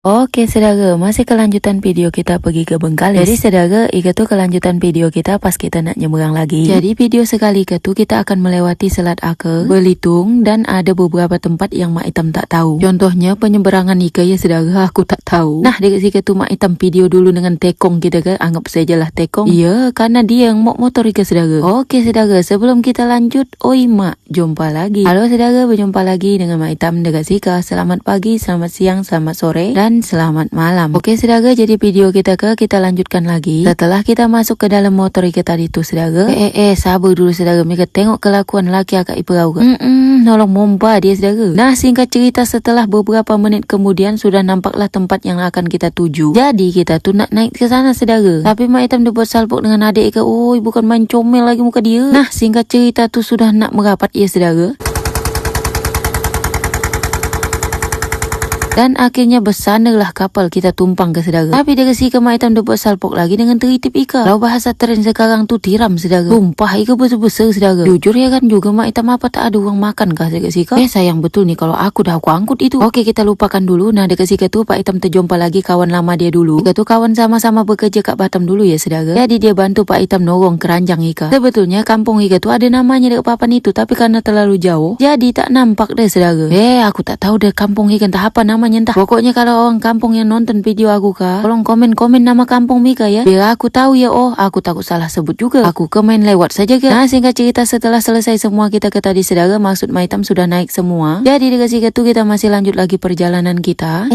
Oke saudara, masih kelanjutan video kita pergi ke Bengkalis. Jadi saudara, itu tuh kelanjutan video kita pas kita nak nyeberang lagi. Jadi video sekali itu kita akan melewati Selat Ake, Belitung, dan ada beberapa tempat yang Mak Itam tak tahu. Contohnya penyeberangan Ika ya saudara, aku tak tahu. Nah dekat situ Mak Itam video dulu dengan tekong kita ke, anggap sajalah tekong. Iya, karena dia yang mau motor Ika saudara. Oke saudara, sebelum kita lanjut, oi Mak, jumpa lagi. Halo saudara, berjumpa lagi dengan Mak Itam dekat Sika. Selamat pagi, selamat siang, selamat sore, dan selamat malam. Oke saudara, jadi video kita lanjutkan lagi. Setelah kita masuk ke dalam motor kita tadi tuh saudara. Sabar dulu saudara, mereka tengok kelakuan laki akak iperau ke. Nolong momba dia saudara. Nah singkat cerita, setelah beberapa menit kemudian sudah nampaklah tempat yang akan kita tuju. Jadi kita tuh nak naik ke sana saudara. Tapi Mak Itam dibuat salpok dengan adik ke. Oi, bukan main comel lagi muka dia. Nah singkat cerita tuh sudah nak merapat ya saudara. Dan akhirnya bersandarlah kapal kita tumpang ke saudara. Tapi dari si Mak Itam dapat salpok lagi dengan teritip Ika. Kalau bahasa tren sekarang tuh tiram saudara. Tumpah Ika besar-besar saudara. Jujur ya kan juga Mak Itam apa tak ada uang makan kah dekat si Ika? Sayang betul nih kalau aku angkut itu. Oke kita lupakan dulu. Nah dekat si Ika tuh Pak Itam terjumpa lagi kawan lama dia dulu. Ika tuh kawan sama-sama bekerja kat Batam dulu ya saudara. Jadi dia bantu Pak Itam norong keranjang Ika. Sebetulnya kampung Ika tuh ada namanya dekat papan itu. Tapi karena terlalu jauh, jadi tak nampak deh saudara. Aku tak tahu deh kampung Ika entah apa namanya. Entah. Pokoknya kalau orang kampung yang nonton video aku kah, tolong komen nama kampung Mika ya, biar aku tahu ya. Aku takut salah sebut juga. Aku main lewat saja ke. Nah singkat cerita setelah selesai semua kita ke tadi saudara, maksud Mak Itam sudah naik semua. Jadi dekat situ kita masih lanjut lagi perjalanan kita.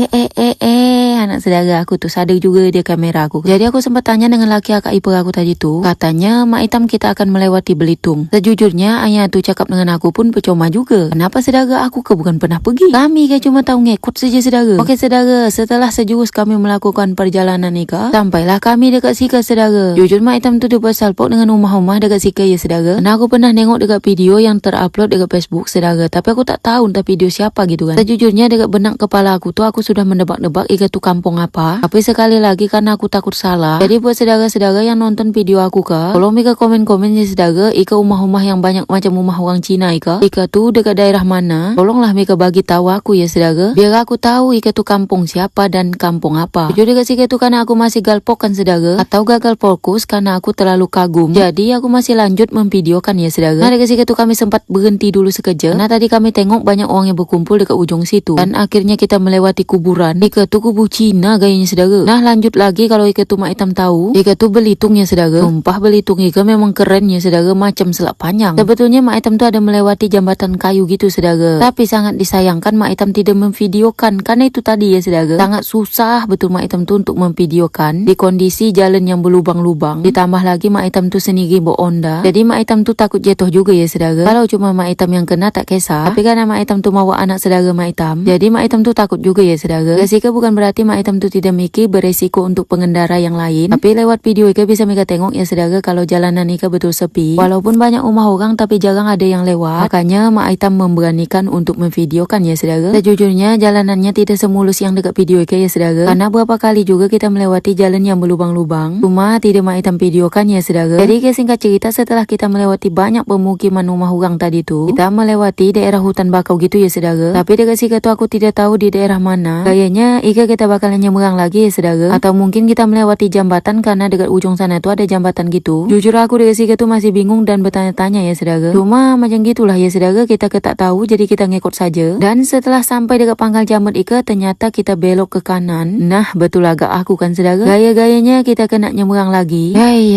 Anak saudara, aku tuh sadar juga dia kamera aku. Jadi aku sempat tanya dengan laki akak ipar aku tadi tuh. Katanya Mak Itam kita akan melewati Belitung. Sejujurnya ayah tuh cakap dengan aku pun percuma juga. Kenapa saudara, aku bukan pernah pergi. Kami kayak cuma tahu ngikut saja saudara. Oke saudara, setelah sejurus kami melakukan perjalanan Ika, sampailah kami dekat Sika saudara. Jujur Mak Itam tuh dapat salpok dengan rumah-rumah dekat Sika ya saudara. Karena aku pernah nengok dekat video yang terupload dekat Facebook saudara. Tapi aku tak tahu entah video siapa gitu kan. Sejujurnya dekat benak kepala aku tuh aku sudah mendebak-debak Ika tuh kampung apa. Tapi sekali lagi karena aku takut salah. Jadi buat saudara-saudara yang nonton video aku kah, tolong Ika komen-komen ya saudara. Ika rumah-rumah yang banyak macam rumah orang Cina Ika tuh dekat daerah mana. Tolonglah Mika bagi tahu aku ya saudara. Biar aku tahu Ika tuh kampung siapa dan kampung apa. Jujur dekat Sika tuh karena aku masih galpokan saudara. Atau gagal fokus karena aku terlalu kagum. Jadi aku masih lanjut memvideokan ya saudara. Nah dekat Sika tuh kami sempat berhenti dulu sekejap. Karena tadi kami tengok banyak orang yang berkumpul dekat ujung situ. Dan akhirnya kita melewati kuburan. Ika tuh kubu Cina gayanya saudara. Nah lanjut lagi, kalau Ika tuh Mak Itam tahu, Ika tuh Belitung ya saudara. Sumpah Belitung Ika memang keren ya saudara, macam Selat Panjang. Sebetulnya Mak Itam tuh ada melewati jambatan kayu gitu saudara. Tapi sangat disayangkan Mak Itam tidak memvideokan karena itu tadi ya saudara. Sangat susah betul Mak Itam tuh untuk memvideokan di kondisi jalan yang berlubang-lubang. Ditambah lagi Mak Itam tuh sendiri beronda. Jadi Mak Itam tuh takut jatuh juga ya saudara. Kalau cuma Mak Itam yang kena tak kisah. Tapi karena Mak Itam tuh mawa anak saudara Mak Itam, jadi Mak Itam tuh takut juga ya saudara. Resiko bukan berarti Mak Itam tuh tidak mikir beresiko untuk pengendara yang lain. Tapi lewat video Ika bisa Mika tengok ya saudara kalau jalanan Ika betul sepi. Walaupun banyak rumah orang tapi jarang ada yang lewat. Makanya Mak Itam memberanikan untuk memvideokan ya saudara. Sejujurnya jalanannya tidak semulus yang dekat video Ika ya saudara. Karena berapa kali juga kita melewati jalan yang berlubang-lubang. Cuma tidak Mak Itam videokan ya saudara. Jadi singkat cerita setelah kita melewati banyak pemukiman rumah orang tadi tuh, kita melewati daerah hutan bakau gitu ya saudara. Tapi dekat situ tuh aku tidak tahu di daerah mana. Kayaknya Ika kita bakalan nyeberang lagi ya saudara. Atau mungkin kita melewati jambatan karena dekat ujung sana tuh ada jambatan gitu. Jujur aku dekat situ tuh masih bingung dan bertanya-tanya ya saudara. Cuma macam gitulah ya saudara, kita tak tahu jadi kita ngikut saja. Dan setelah sampai dekat pangkal jamret Ika, ternyata kita belok ke kanan. Nah betul agak aku kan saudara. Gaya-gayanya kita kena nyeberang lagi.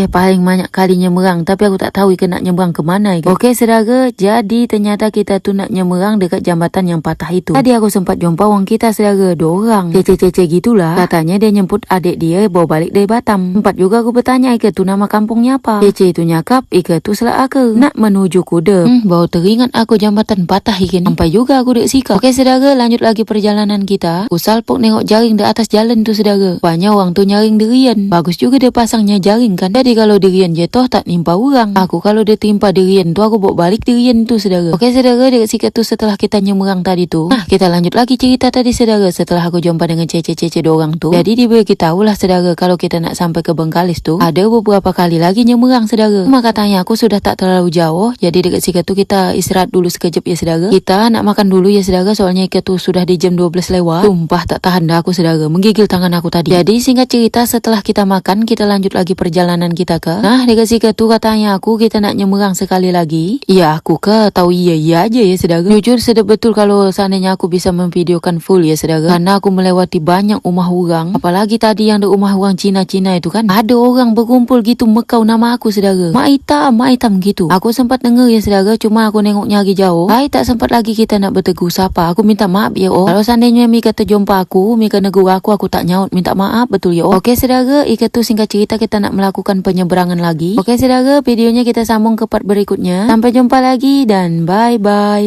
Paling banyak kali nyeberang tapi aku tak tahu Ika nak nyeberang kemana Ika. Oke saudara, jadi ternyata kita tuh nak nyeberang dekat jambatan yang patah itu. Tadi aku sempat jumpa orang kita saudara, 2 orang. Cece gitulah. Katanya dia nyemput adik dia bawa balik dari Batam. Sempat juga aku bertanya Ika tuh nama kampungnya apa. Cece itu nyakap Ika tuh Selat Ake nak menuju Kuda. Baru teringat aku jambatan patah ikan. Sampai juga aku dek Sika. Oke saudara, lanjut lagi perjalanan kita. Aku salpok nengok jaring di atas jalan tuh saudara. Banyak orang tuh nyaring durian. Bagus juga dia pasangnya jaring kan. Jadi kalau durian jatuh tak nimpa orang. Aku kalau dia timpa durian tuh aku bawa balik durian tuh saudara. Oke saudara, dek Sika tuh setelah kita nyeberang tadi tuh. Nah kita lanjut lagi cerita tadi saudara. Setelah aku jumpa dengan Cece si dorang tu. Jadi diberitahu lah saudara kalau kita nak sampai ke Bengkalis tu ada beberapa kali lagi nyemerang saudara. Cuma katanya aku sudah tak terlalu jauh, jadi dekat situ tu kita istirahat dulu sekejap ya saudara. Kita nak makan dulu ya saudara, soalnya ikat tu sudah di jam 12 lewat. Sumpah tak tahan dah aku saudara, menggigil tangan aku tadi. Jadi singkat cerita setelah kita makan kita lanjut lagi perjalanan kita ke. Nah dekat situ tu katanya aku kita nak nyemerang sekali lagi. Ya aku ke tahu iya aja ya saudara. Jujur sedap betul kalau seandainya aku bisa memvideokan full ya saudara, karena aku melewati banyak rumah orang. Apalagi tadi yang ada rumah orang Cina-Cina itu kan, ada orang berkumpul gitu mekau nama aku saudara. Mak hitam gitu. Aku sempat dengar ya saudara, cuma aku nengoknya lagi jauh. Tak sempat lagi kita nak bertegur sapa. Aku minta maaf ya kalau seandainya Mika terjumpa aku, Mika negur aku tak nyaut, minta maaf betul ya Oke saudara, ikat tu singkat cerita kita nak melakukan penyeberangan lagi. Oke saudara, videonya kita sambung ke part berikutnya. Sampai jumpa lagi dan bye bye.